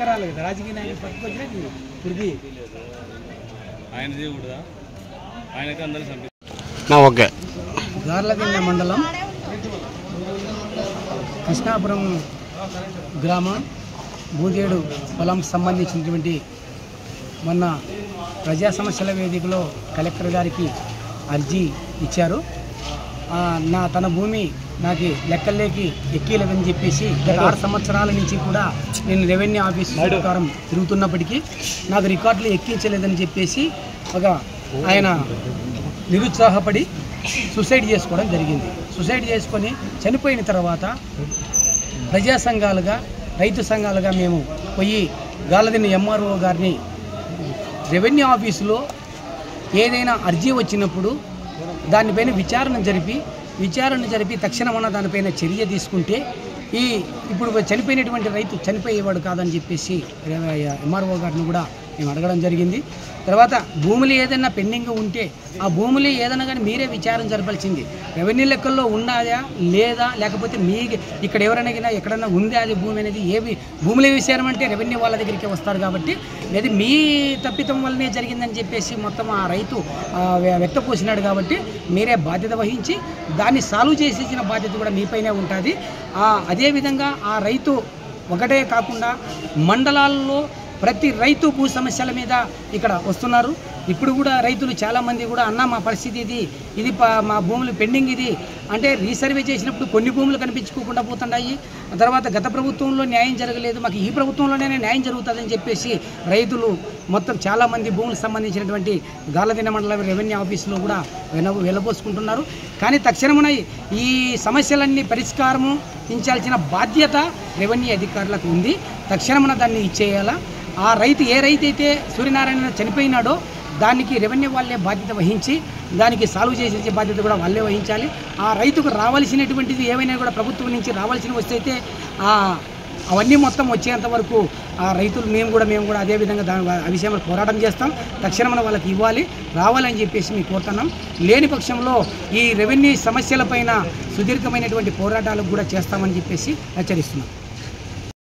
ఎకరాలు కదా రాజకీయ నాయకులు పట్టుకొచ్చినది ఇది ఆయనది కూడా ఆయనకి అందరూ ఓకే. గార్లదిన్నె మండలం కృష్ణాపురం గ్రామం బూదేడు పొలం సంబంధించినటువంటి మొన్న ప్రజా సమస్యల వేదికలో కలెక్టర్ గారికి అర్జీ ఇచ్చారు. తన భూమి నాకు లెక్కల్లోకి ఎక్కలేదని చెప్పేసి గత 6 సంవత్సరాల నుంచి కూడా నేను రెవెన్యూ ఆఫీస్ ప్రకారం తిరుగుతున్నప్పటికీ నాకు రికార్డులు ఎక్కించలేదని చెప్పేసి ఆయన నిరుత్సాహపడి సూసైడ్ చేసుకోవడం జరిగింది. సూసైడ్ చేసుకొని చనిపోయిన తర్వాత ప్రజా సంఘాలుగా రైతు సంఘాలుగా మేము పోయి గార్లదిన్నె ఎంఆర్ఓ గారిని రెవెన్యూ ఆఫీసులో ఏదైనా అర్జీ వచ్చినప్పుడు దానిపైన విచారణ జరిపి తక్షణమన్న దానిపైన చర్య తీసుకుంటే ఇప్పుడు చనిపోయినటువంటి రైతు చనిపోయేవాడు కాదని చెప్పేసి ఎంఆర్ఓ గారిని కూడా మేము అడగడం జరిగింది. తర్వాత భూములు ఏదైనా పెండింగ్ ఉంటే ఆ భూములు ఏదైనా కానీ మీరే విచారణ జరపాల్సింది. రెవెన్యూ లెక్కల్లో ఉన్నదా లేదా లేకపోతే మీ ఇక్కడ ఎవరైనా ఎక్కడన్నా ఉందా అది భూమి అనేది ఏవి భూముల విషయం అంటే రెవెన్యూ వాళ్ళ దగ్గరికి వస్తారు కాబట్టి అది మీ తప్పితం వల్లనే జరిగిందని చెప్పేసి మొత్తం ఆ రైతు వ్యక్తపోసినాడు కాబట్టి మీరే బాధ్యత వహించి దాన్ని సాల్వ్ చేసేసిన బాధ్యత కూడా మీపైనే ఉంటుంది. అదేవిధంగా ఆ రైతు ఒకటే కాకుండా మండలాల్లో ప్రతి రైతు భూ సమస్యల మీద ఇక్కడ వస్తున్నారు. ఇప్పుడు కూడా రైతులు చాలామంది కూడా అన్న మా పరిస్థితి ఇది మా భూములు పెండింగ్ ఇది అంటే రీసర్వే చేసినప్పుడు కొన్ని భూములు కనిపించుకోకుండా పోతున్నాయి. తర్వాత గత ప్రభుత్వంలో న్యాయం జరగలేదు, మాకు ఈ ప్రభుత్వంలోనే న్యాయం జరుగుతుందని చెప్పేసి రైతులు మొత్తం చాలామంది భూములకు సంబంధించినటువంటి గార్లదిన్నె మండల రెవెన్యూ ఆఫీసులో కూడా వెళ్ళబోసుకుంటున్నారు. కానీ తక్షణమున ఈ సమస్యలన్నీ పరిష్కారము ఇంచాల్సిన బాధ్యత రెవెన్యూ అధికారులకు ఉంది. తక్షణమున దాన్ని ఇచ్చేయాలా. ఆ రైతు ఏ రైతు అయితే సూర్యనారాయణ చనిపోయినాడో దానికి రెవెన్యూ వాళ్ళే బాధ్యత వహించి దానికి సాల్వ్ చేసే బాధ్యత కూడా వాళ్ళే వహించాలి. ఆ రైతుకు రావాల్సినటువంటిది ఏమైనా కూడా ప్రభుత్వం నుంచి రావాల్సిన వస్తే అయితే అవన్నీ మొత్తం వచ్చేంత వరకు ఆ రైతులు మేము కూడా అదేవిధంగా ఆ విషయంలో పోరాటం చేస్తాం. తక్షణమైన వాళ్ళకి ఇవ్వాలి రావాలని చెప్పేసి మేము కోరుతున్నాం. లేని పక్షంలో ఈ రెవెన్యూ సమస్యలపైన సుదీర్ఘమైనటువంటి పోరాటాలకు కూడా చేస్తామని చెప్పేసి హెచ్చరిస్తున్నాం.